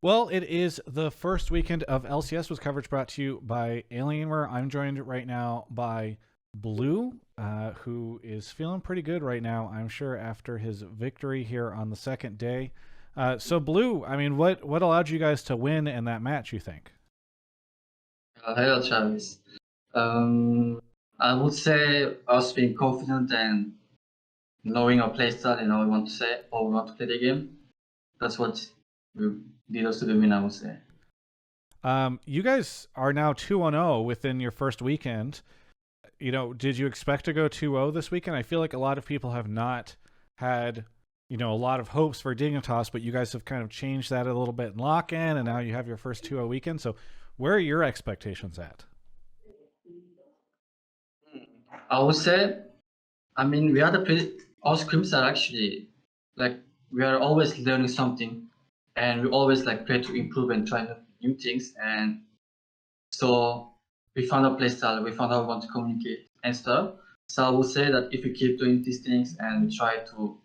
Well, it is the first weekend of LCS with coverage brought to you by Alienware. I'm joined right now by Blue, who is feeling pretty good right now, I'm sure, after his victory here on the second day. So, Blue, I mean, what allowed you guys to win in that match, you think? Hello, Travis. Um, I would say us being confident and knowing our play style and how we want to say or we want to play the game. That's what did us to the win, I would say. You guys are now 2-0 within your first weekend. Did you expect to go 2-0 this weekend? I feel like a lot of people have not had, a lot of hopes for Dignitas, but you guys have kind of changed that a little bit in lock-in, and now you have your first 2-0 weekend. So where are your expectations at? I would say, I mean, we are our scrims are actually like we are always learning something, and we always like try to improve and try new things. And so we found our play style, we found how we want to communicate and stuff. So I would say that if we keep doing these things and we try to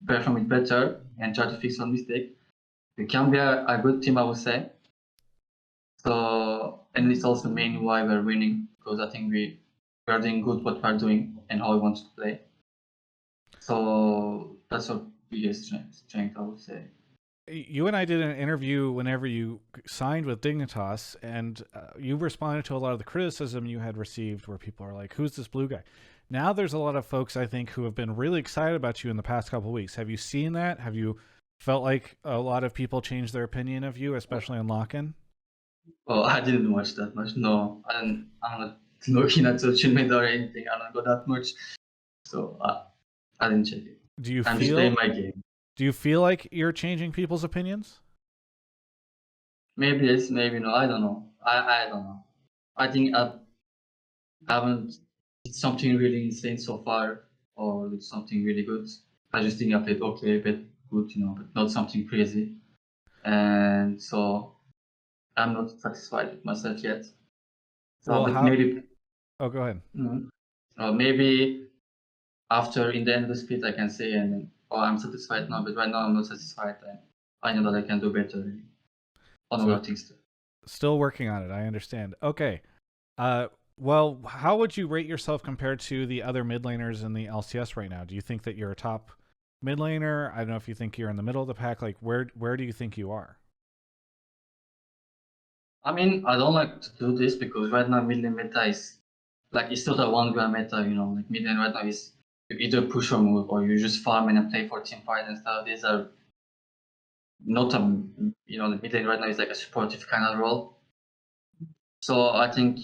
perform it better and try to fix some mistake, we can be a good team, I would say. So, and it's also mainly why we're winning, because I think we're doing good what we're doing and how we want to play. So that's our biggest strength, I would say. You and I did an interview whenever you signed with Dignitas, and you responded to a lot of the criticism you had received where people are like, who's this Blue guy? Now there's a lot of folks, I think, who have been really excited about you in the past couple of weeks. Have you seen that? Have you felt like a lot of people changed their opinion of you, especially in lock-in? Oh, I didn't watch that much. No, I'm not looking at social media or anything. I don't go that much. So I didn't check it. Do you I'm just playing feel my game. do you feel like you're changing people's opinions? Maybe yes, maybe no. I don't know. I don't know. I think I haven't did something really insane so far, or did something really good. I just think I played okay, but good, but not something crazy. And so I'm not satisfied with myself yet. So, Well, but how maybe, Oh, go ahead. maybe after in the end of the split, I can say, and then, oh, I'm satisfied now. But right now, I'm not satisfied, and I know that I can do better on So other things too. still working on it. I understand. Okay. Uh, well, how would you rate yourself compared to the other mid laners in the LCS right now? Do you think that you're a top mid laner? I don't know if you think you're in the middle of the pack. Like, where do you think you are? I mean, I don't like to do this because right now mid lane meta is like it's not a one gram meta. Like mid lane right now is you either push or move, or you just farm and play for team fight and stuff. These are not a the mid lane right now is like a supportive kind of role. So I think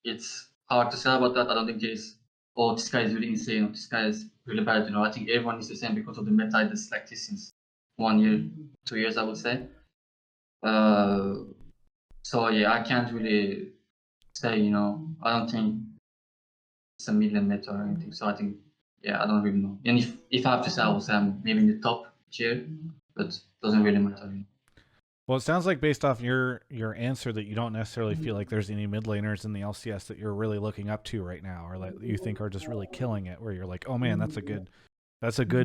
it's hard to say about that. I don't think there's oh this guy is really insane or this guy is really bad. I think everyone is the same because of the meta that's like this since 1 year, 2 years, I would say. Uh, so yeah, I can't really say. I don't think it's a million meta or anything. So I think yeah, I don't really know. And if I have to say, I would say I'm maybe in the top tier, but doesn't really matter. Well, it sounds like based off your answer that you don't necessarily feel like there's any mid laners in the LCS that you're really looking up to right now, or like you think are just really killing it. Where you're like, oh man, that's a good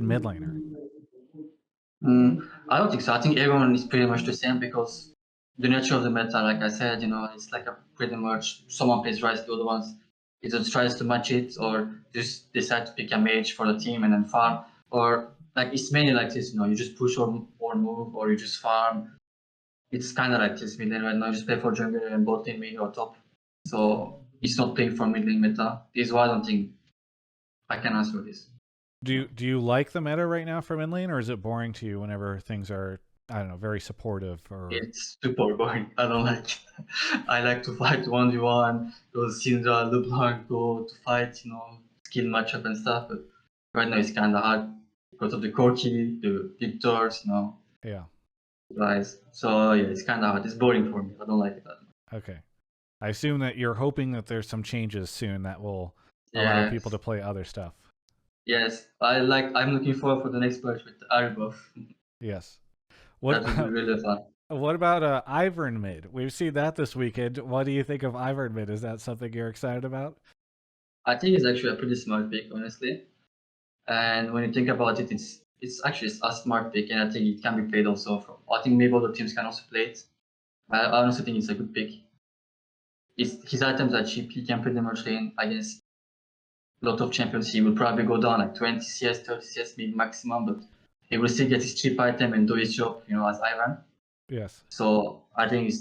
mid laner. I don't think so. I think everyone is pretty much the same because the nature of the meta, like I said, it's like a pretty much someone plays Ryze, the other ones either tries to match it or just decide to pick a mage for the team and then farm. Or like it's mainly like this, you just push or move or you just farm. It's kind of like this mid lane right now. You just play for jungle and bot lane mid or top. So it's not playing for mid lane meta. This is why I don't think I can answer this. Do you like the meta right now for mid lane, or is it boring to you whenever things are, I don't know, very supportive? Or It's super boring. I don't like it. I like to fight 1v1, those Syndra, LeBlanc go to fight, skill matchup and stuff. But right now it's kind of hard because of the Corki, the Victors, yeah, guys. So yeah, it's kind of hard. It's boring for me. I don't like it that much. okay. I assume that you're hoping that there's some changes soon that will allow Yeah. people to play other stuff. Yes. I'm looking forward for the next patch with the Ari buff. Yes. That What would be really fun. what about Ivern Mid? We've seen that this weekend. What do you think of Ivern Mid? Is that something you're excited about? I think it's actually a pretty smart pick, honestly. And when you think about it, it's it's actually a smart pick, and I think it can be played also. I think maybe other teams can also play it. I honestly think it's a good pick. His items are cheap. He can pretty much lane against a lot of champions. He will probably go down like 20 CS, 30 CS, maybe maximum, but he will still get his cheap item and do his job, as Ivern. Yes. So I think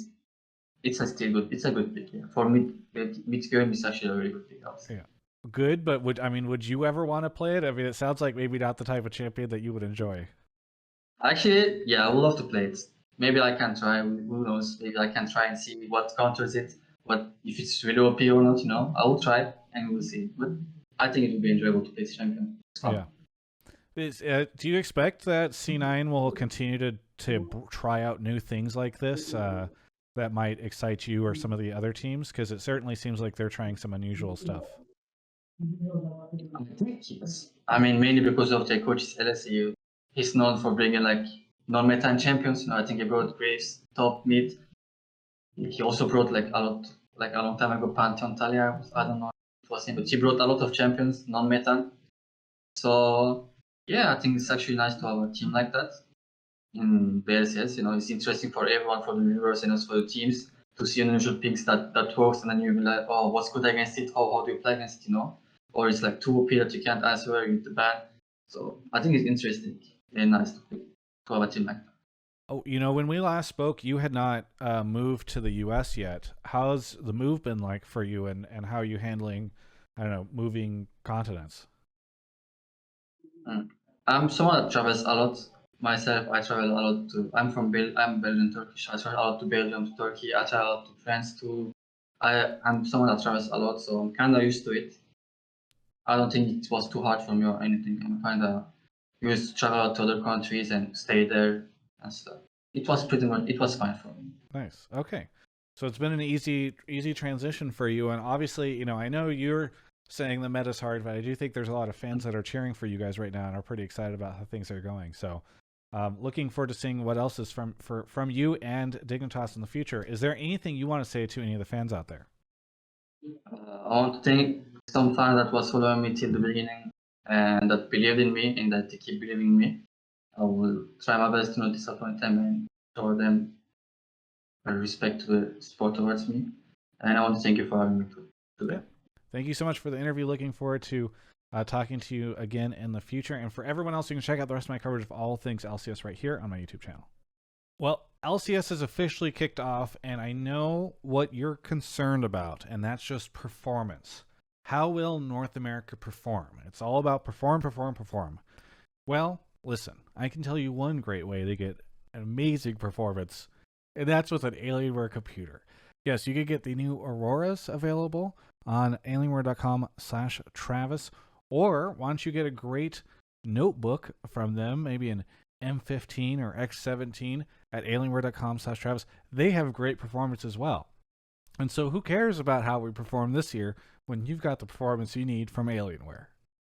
it's a still good. It's a good pick. Yeah. For mid game, it's actually a very good pick. Yeah. Good, but would you ever want to play it? I mean, it sounds like maybe not the type of champion that you would enjoy. Actually, yeah, I would love to play it. Maybe I can try. Who knows? Maybe I can try and see what counters it. What if it's really OP or not? I will try and we'll see. But I think it will be enjoyable to play this champion. It's fun. Yeah. Do you expect that C9 will continue to try out new things like this that might excite you or some of the other teams? Because it certainly seems like they're trying some unusual stuff. I think yes. I mean, mainly because of their coach's LSE. He's known for bringing like non-meta champions. I think he brought Graves top mid. He also brought like a long time ago Pantheon Talia. I don't know if it was him, but he brought a lot of champions non-meta. So yeah, I think it's actually nice to have a team like that in BLCS. It's interesting for everyone, for the viewers and also for the teams to see unusual picks that works, and then you'll be like, oh, what's good against it? How do you play against it? Or it's like too OP that you can't answer, you get the ban. So I think it's interesting and nice to have a team like that. Oh, when we last spoke, you had not moved to the U.S. yet. How's the move been like for you, and how are you handling, I don't know, moving continents? I'm someone that travels a lot. Myself, I travel a lot too. I'm Belgian Turkish. I travel a lot to Belgium, to Turkey. I travel a lot to France too. I'm someone that travels a lot, so I'm kind of used to it. I don't think it was too hard for me or anything. I'm kind of used to travel to other countries and stay there and stuff. It was fine for me. Nice. Okay. So it's been an easy transition for you. And obviously, I know you're saying the meta's hard, but I do think there's a lot of fans that are cheering for you guys right now and are pretty excited about how things are going. So looking forward to seeing what else is from you and Dignitas in the future. Is there anything you want to say to any of the fans out there? I want to thank some fans that was following me till the beginning and that believed in me and that they keep believing in me. I will try my best to not disappoint them and show them respect to the sport towards me. And I want to thank you for having me today. Yeah. Thank you so much for the interview. Looking forward to talking to you again in the future. And for everyone else, you can check out the rest of my coverage of all things LCS right here on my YouTube channel. Well, LCS has officially kicked off, and I know what you're concerned about, and that's just performance. How will North America perform? It's all about perform. Well, listen, I can tell you one great way to get an amazing performance, and that's with an Alienware computer. Yes, you can get the new Auroras available on alienware.com/Travis, or why don't you get a great notebook from them, maybe an M15 or X17 at alienware.com/Travis. They have great performance as well. And so who cares about how we perform this year when you've got the performance you need from Alienware?